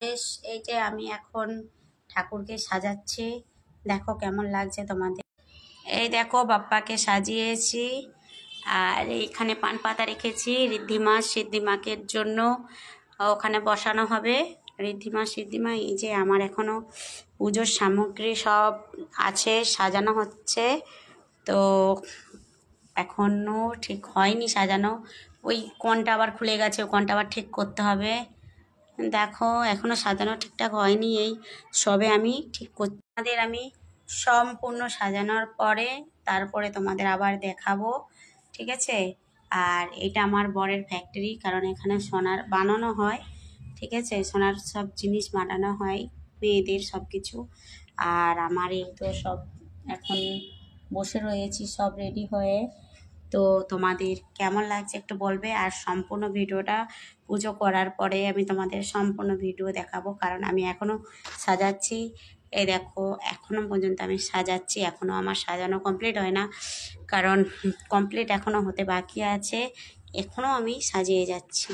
বেশ, এই যে আমি এখন ঠাকুরকে সাজাচ্ছি। দেখো কেমন লাগছে তোমাদের। এই দেখো বাপ্পাকে সাজিয়েছি, আর এইখানে পান পাতা রেখেছি ঋদ্ধিমা সিদ্ধিমাকের জন্য। ওখানে বসানো হবে ঋদ্ধিমা সিদ্ধিমা। এই যে আমার এখনো পুজোর সামগ্রী সব আছে, সাজানো হচ্ছে। তো এখনো ঠিক হয়নি সাজানো, ওই কোণটা আবার খুলে গেছে, ওই কোণটা আবার ঠিক করতে হবে। দেখো এখনো সাজানো ঠিকঠাক হয়নি, এই সবে আমি ঠিক করছি। তোমাদের আমি সম্পূর্ণ সাজানোর পরে তারপরে তোমাদের আবার দেখাবো, ঠিক আছে। আর এটা আমার বরের ফ্যাক্টরি, কারণ এখানে সোনার বানানো হয়, ঠিক আছে, সোনার সব জিনিস বানানো হয়, মেয়েদের সব কিছু। আর আমার এই তো সব এখন বসে রয়েছি সব রেডি হয়ে। তো তোমাদের কেমন লাগছে একটু বলবে। আর সম্পূর্ণ ভিডিওটা পুজো করার পরে আমি তোমাদের সম্পূর্ণ ভিডিও দেখাবো, কারণ আমি এখনও সাজাচ্ছি। এই দেখো এখনও পর্যন্ত আমি সাজাচ্ছি, এখনও আমার সাজানো কমপ্লিট হয় না, কারণ কমপ্লিট এখনও হতে বাকি আছে, এখনও আমি সাজিয়ে যাচ্ছি।